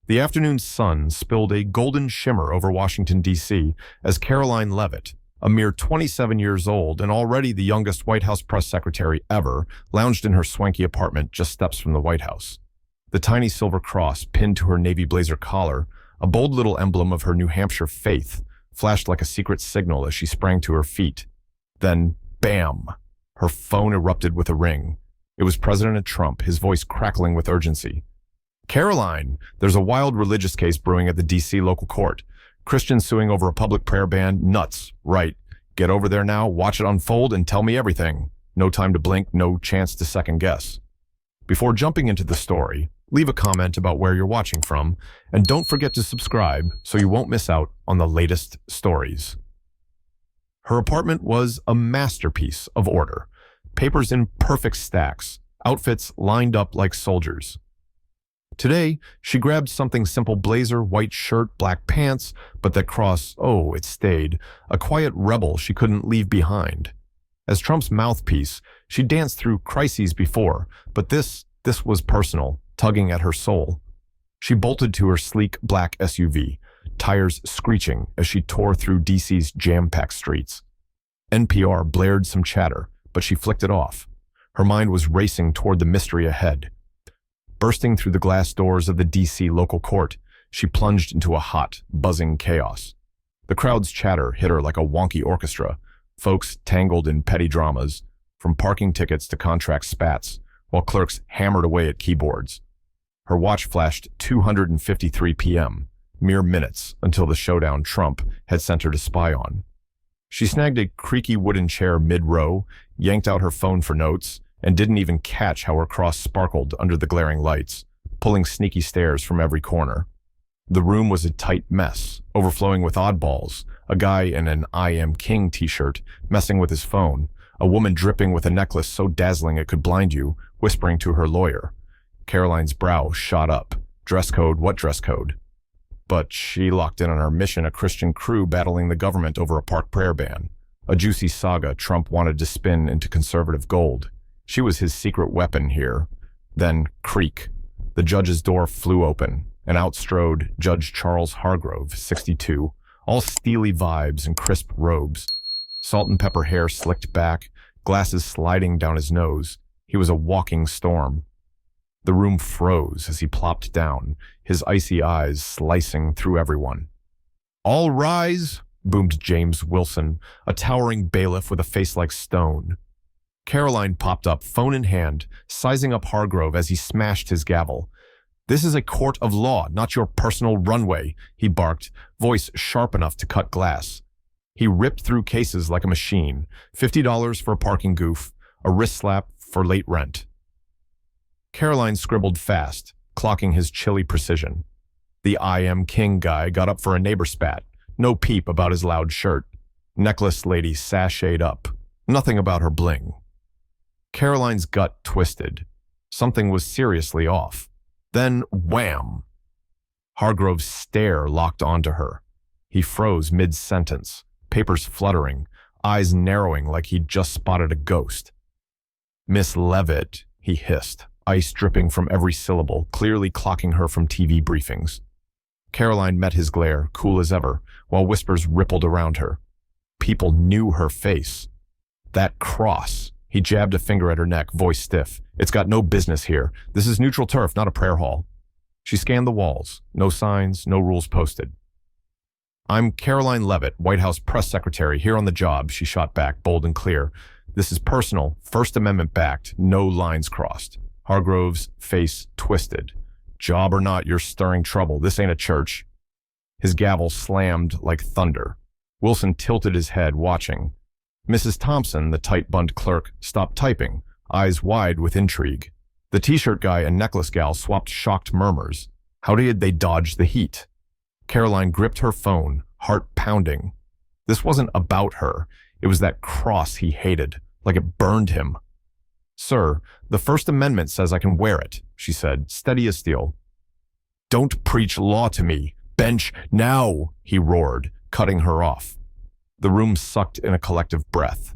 The afternoon sun spilled a golden shimmer over Washington, D.C. as Karoline Leavitt, a mere 27 years old and already the youngest White House press secretary ever, lounged in her swanky apartment just steps from the White House. The tiny silver cross pinned to her navy blazer collar, a bold little emblem of her New Hampshire faith, flashed like a secret signal as she sprang to her feet. Then, bam! Her phone erupted with a ring. It was President Trump, his voice crackling with urgency. "Karoline, there's a wild religious case brewing at the D.C. local court. Christians suing over a public prayer ban. Nuts. Right. Get over there now, watch it unfold, and tell me everything. No time to blink, no chance to second guess." Before jumping into the story, leave a comment about where you're watching from, and don't forget to subscribe so you won't miss out on the latest stories. Her apartment was a masterpiece of order. Papers in perfect stacks, outfits lined up like soldiers. Today, she grabbed something simple: blazer, white shirt, black pants, but that cross, oh, it stayed, a quiet rebel she couldn't leave behind. As Trump's mouthpiece, she danced through crises before, but this was personal, tugging at her soul. She bolted to her sleek black SUV, tires screeching as she tore through DC's jam-packed streets. NPR blared some chatter, but she flicked it off. Her mind was racing toward the mystery ahead. Bursting through the glass doors of the DC local court, she plunged into a hot, buzzing chaos. The crowd's chatter hit her like a wonky orchestra, folks tangled in petty dramas, from parking tickets to contract spats, while clerks hammered away at keyboards. Her watch flashed 2:53 p.m., mere minutes until the showdown Trump had sent her to spy on. She snagged a creaky wooden chair mid-row, yanked out her phone for notes, and didn't even catch how her cross sparkled under the glaring lights, pulling sneaky stares from every corner. The room was a tight mess, overflowing with oddballs, a guy in an "I am king" t-shirt messing with his phone, a woman dripping with a necklace so dazzling it could blind you, whispering to her lawyer. Karoline's brow shot up. Dress code, what dress code? But she locked in on her mission: a Christian crew battling the government over a park prayer ban, a juicy saga Trump wanted to spin into conservative gold. She was his secret weapon here. Then, creak. The judge's door flew open, and out strode Judge Charles Hargrove, 62, all steely vibes and crisp robes. Salt and pepper hair slicked back, glasses sliding down his nose. He was a walking storm. The room froze as he plopped down, his icy eyes slicing through everyone. "All rise," boomed James Wilson, a towering bailiff with a face like stone. Karoline popped up, phone in hand, sizing up Hargrove as he smashed his gavel. "This is a court of law, not your personal runway," he barked, voice sharp enough to cut glass. He ripped through cases like a machine, $50 for a parking goof, a wrist slap for late rent. Karoline scribbled fast, clocking his chilly precision. The "I am king" guy got up for a neighbor spat, no peep about his loud shirt. Necklace lady sashayed up, nothing about her bling. Karoline's gut twisted. Something was seriously off. Then, wham! Hargrove's stare locked onto her. He froze mid-sentence, papers fluttering, eyes narrowing like he'd just spotted a ghost. "Miss Leavitt," he hissed, ice dripping from every syllable, clearly clocking her from TV briefings. Karoline met his glare, cool as ever, while whispers rippled around her. People knew her face. That cross. He jabbed a finger at her neck, voice stiff. "It's got no business here. This is neutral turf, not a prayer hall." She scanned the walls. No signs, no rules posted. "I'm Karoline Leavitt, White House press secretary, here on the job," she shot back, bold and clear. "This is personal, First Amendment backed, no lines crossed." Hargrove's face twisted. "Job or not, you're stirring trouble. This ain't a church." His gavel slammed like thunder. Wilson tilted his head, watching. Mrs. Thompson, the tight-bunned clerk, stopped typing, eyes wide with intrigue. The t-shirt guy and necklace gal swapped shocked murmurs. How did they dodge the heat? Karoline gripped her phone, heart pounding. This wasn't about her. It was that cross he hated, like it burned him. "Sir, the First Amendment says I can wear it," she said, steady as steel. "Don't preach law to me. Bench now," he roared, cutting her off. The room sucked in a collective breath.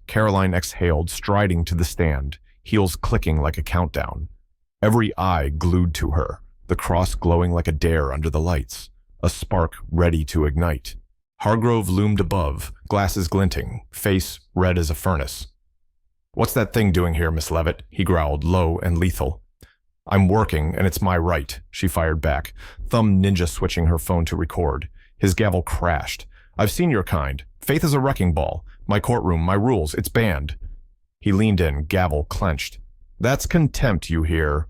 Karoline exhaled, striding to the stand, heels clicking like a countdown. Every eye glued to her, the cross glowing like a dare under the lights, a spark ready to ignite. Hargrove loomed above, glasses glinting, face red as a furnace. "What's that thing doing here, Miss Leavitt?" he growled, low and lethal. "I'm working, and it's my right," she fired back, thumb ninja switching her phone to record. His gavel crashed. "I've seen your kind. Faith is a wrecking ball. My courtroom, my rules, it's banned." He leaned in, gavel clenched. "That's contempt, you hear."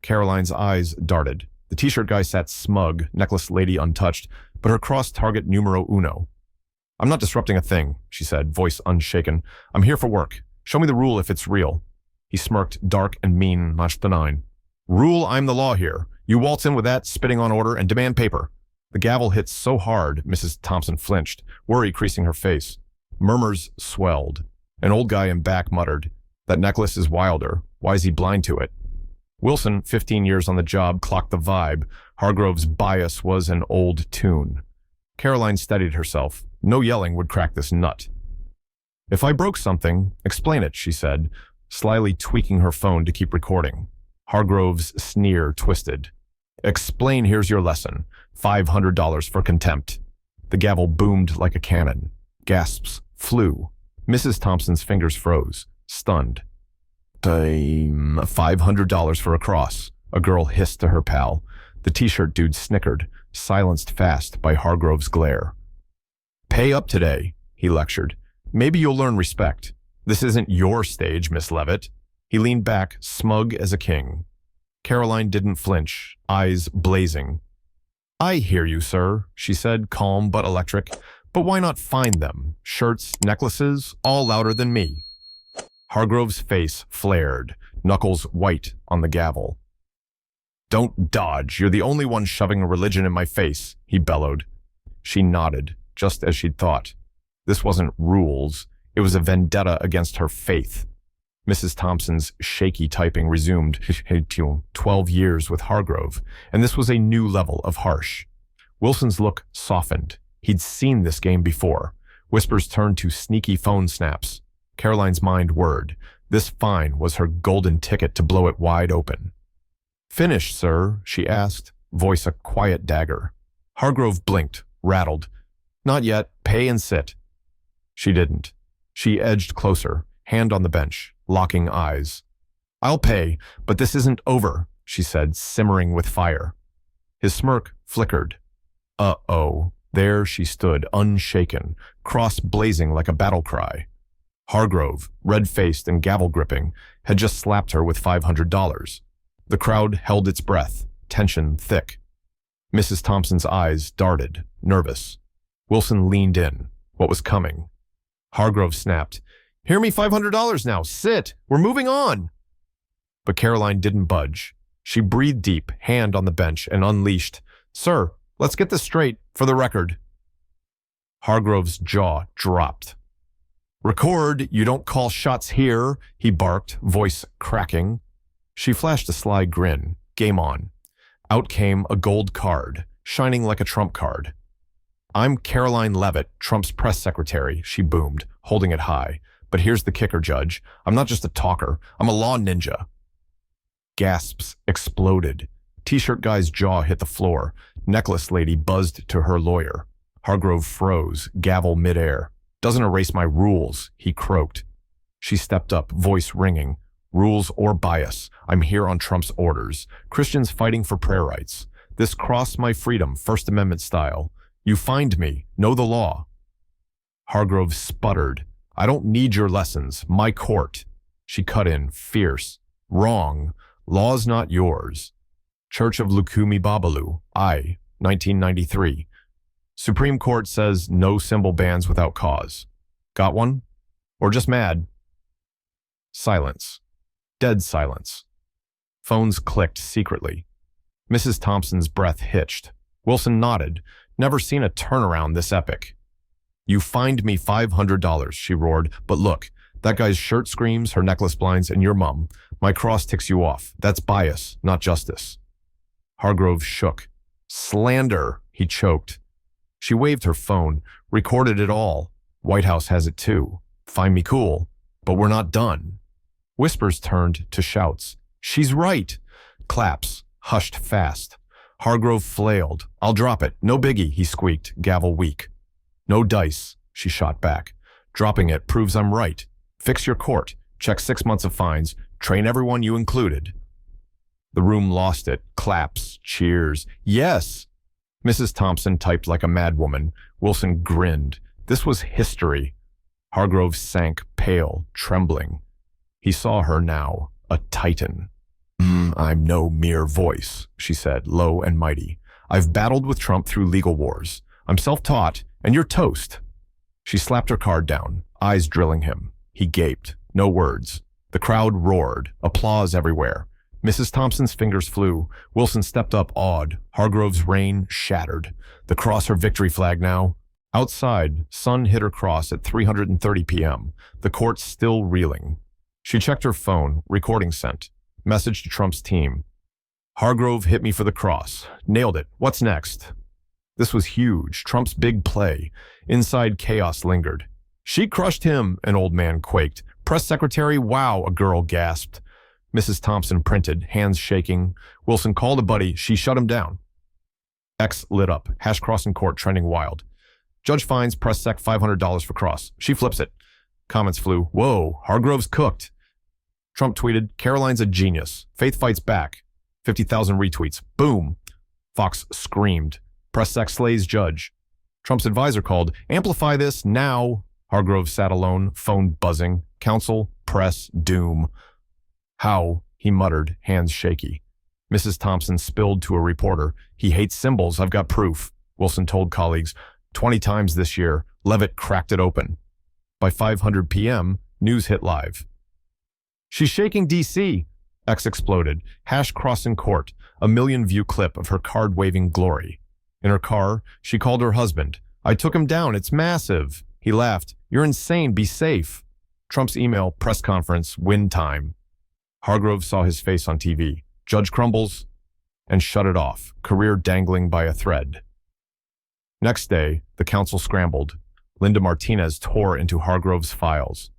Karoline's eyes darted. The t-shirt guy sat smug, necklace lady untouched, but her cross target numero uno. "I'm not disrupting a thing," she said, voice unshaken. "I'm here for work. Show me the rule if it's real." He smirked, dark and mean, notched the 9. "Rule, I'm the law here. You waltz in with that, spitting on order, and demand paper." The gavel hit so hard, Mrs. Thompson flinched, worry creasing her face. Murmurs swelled. An old guy in back muttered, "That necklace is Wilder. Why is he blind to it?" Wilson, 15 years on the job, clocked the vibe. Hargrove's bias was an old tune. Karoline steadied herself. No yelling would crack this nut. "If I broke something, explain it," she said, slyly tweaking her phone to keep recording. Hargrove's sneer twisted. "Explain, here's your lesson. $500 for contempt." The gavel boomed like a cannon. Gasps flew. Mrs. Thompson's fingers froze, stunned. $500 for a cross," a girl hissed to her pal. The t-shirt dude snickered, silenced fast by Hargrove's glare. "Pay up today," he lectured. "Maybe you'll learn respect. This isn't your stage, Miss Leavitt." He leaned back, smug as a king. Karoline didn't flinch, eyes blazing. "I hear you, sir," she said, calm but electric. "But why not find them? Shirts, necklaces, all louder than me." Hargrove's face flared, knuckles white on the gavel. "Don't dodge. You're the only one shoving a religion in my face," he bellowed. She nodded, just as she'd thought. This wasn't rules. It was a vendetta against her faith. Mrs. Thompson's shaky typing resumed. 12 years with Hargrove, and this was a new level of harsh. Wilson's look softened. He'd seen this game before. Whispers turned to sneaky phone snaps. Karoline's mind whirred. This fine was her golden ticket to blow it wide open. "Finished, sir?" she asked, voice a quiet dagger. Hargrove blinked, rattled. "Not yet. Pay and sit." She didn't. She edged closer, hand on the bench, locking eyes. "I'll pay, but this isn't over," she said, simmering with fire. His smirk flickered. Uh-oh. There she stood, unshaken, cross blazing like a battle cry. Hargrove, red-faced and gavel-gripping, had just slapped her with $500. The crowd held its breath, tension thick. Mrs. Thompson's eyes darted, nervous. Wilson leaned in. What was coming? Hargrove snapped, "Hear me, $500 now. Sit. We're moving on." But Karoline didn't budge. She breathed deep, hand on the bench, and unleashed, "Sir, let's get this straight, for the record." Hargrove's jaw dropped. "Record, you don't call shots here," he barked, voice cracking. She flashed a sly grin. Game on. Out came a gold card, shining like a trump card. "I'm Karoline Leavitt, Trump's press secretary," she boomed, holding it high. "But here's the kicker, Judge. I'm not just a talker. I'm a law ninja." Gasps exploded. T-shirt guy's jaw hit the floor. Necklace lady buzzed to her lawyer. Hargrove froze, gavel midair. "Doesn't erase my rules," he croaked. She stepped up, voice ringing. "Rules or bias. I'm here on Trump's orders. Christians fighting for prayer rights. This cross my freedom, First Amendment style. You find me. Know the law." Hargrove sputtered. "I don't need your lessons. My court." She cut in, fierce. "Wrong. Law's not yours. Church of Lukumi Babalu, 1993. Supreme Court says no symbol bans without cause. Got one? Or just mad?" Silence. Dead silence. Phones clicked secretly. Mrs. Thompson's breath hitched. Wilson nodded. Never seen a turnaround this epic. "You fined me $500, she roared. "But look, that guy's shirt screams, her necklace blinds, and your mum. My cross ticks you off. That's bias, not justice." Hargrove shook. "Slander," he choked. She waved her phone, recorded it all. White House has it too. Find me cool. But we're not done. Whispers turned to shouts. "She's right." Claps, hushed fast. Hargrove flailed. "I'll drop it. No biggie," he squeaked, gavel weak. "No dice," she shot back. "Dropping it proves I'm right. Fix your court. Check 6 months of fines. Train everyone you included." The room lost it. Claps, cheers. "Yes!" Mrs. Thompson typed like a madwoman. Wilson grinned. This was history. Hargrove sank, pale, trembling. He saw her now, a titan. "I'm no mere voice," she said, low and mighty. "I've battled with Trump through legal wars. I'm self-taught, and you're toast." She slapped her card down, eyes drilling him. He gaped. No words. The crowd roared. Applause everywhere. Mrs. Thompson's fingers flew. Wilson stepped up, awed. Hargrove's reign shattered. The cross her victory flag now. Outside, sun hit her cross at 3:30 p.m., the court still reeling. She checked her phone, recording sent. Message to Trump's team. "Hargrove hit me for the cross. Nailed it. What's next?" This was huge, Trump's big play. Inside, chaos lingered. "She crushed him," an old man quaked. "Press secretary, wow," a girl gasped. Mrs. Thompson printed, hands shaking. Wilson called a buddy. She shut him down. X lit up. Hash cross in court trending wild. "Judge fines press sec $500 for cross." She flips it. Comments flew. "Whoa, Hargrove's cooked." Trump tweeted, "Karoline's a genius. Faith fights back." 50,000 retweets. Boom. Fox screamed. "Press sec slays judge." Trump's advisor called, "Amplify this now." Hargrove sat alone, phone buzzing. Counsel, press, doom. "How?" he muttered, hands shaky. Mrs. Thompson spilled to a reporter. "He hates symbols. I've got proof." Wilson told colleagues, 20 times this year. Leavitt cracked it open. By 5:00 p.m., news hit live. "She's shaking D.C." X exploded. Hash cross in court. A million-view clip of her card-waving glory. In her car, she called her husband. "I took him down. It's massive." He laughed. "You're insane. Be safe." Trump's email, press conference, win time. Hargrove saw his face on TV. "Judge crumbles," and shut it off, career dangling by a thread. Next day, the counsel scrambled. Linda Martinez tore into Hargrove's files.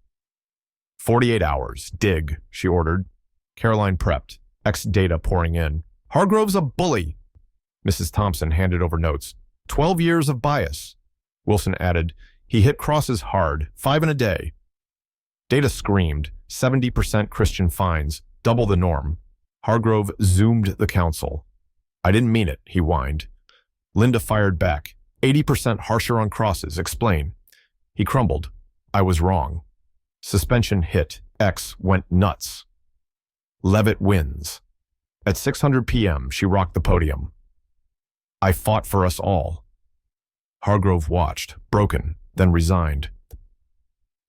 48 hours. Dig, she ordered. Karoline prepped. X data pouring in. "Hargrove's a bully." Mrs. Thompson handed over notes. 12 years of bias. Wilson added, "He hit crosses hard, 5 in a day." Data screamed. 70% Christian fines, double the norm. Hargrove zoomed the counsel. "I didn't mean it," he whined. Linda fired back. 80% harsher on crosses. Explain. He crumbled. "I was wrong." Suspension hit. X went nuts. Leavitt wins. At 6:00 p.m., she rocked the podium. "I fought for us all." Hargrove watched, broken, then resigned.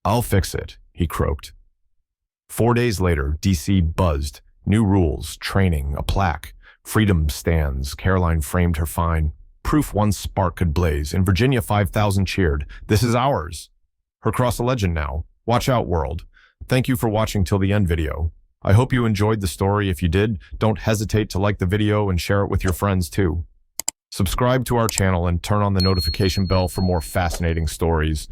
"I'll fix it," he croaked. 4 days later, D.C. buzzed. New rules, training, a plaque. Freedom stands. Karoline framed her fine. Proof one spark could blaze. In Virginia, 5,000 cheered. "This is ours." Her cross a legend now. Watch out, world. Thank you for watching till the end video. I hope you enjoyed the story. If you did, don't hesitate to like the video and share it with your friends too. Subscribe to our channel and turn on the notification bell for more fascinating stories.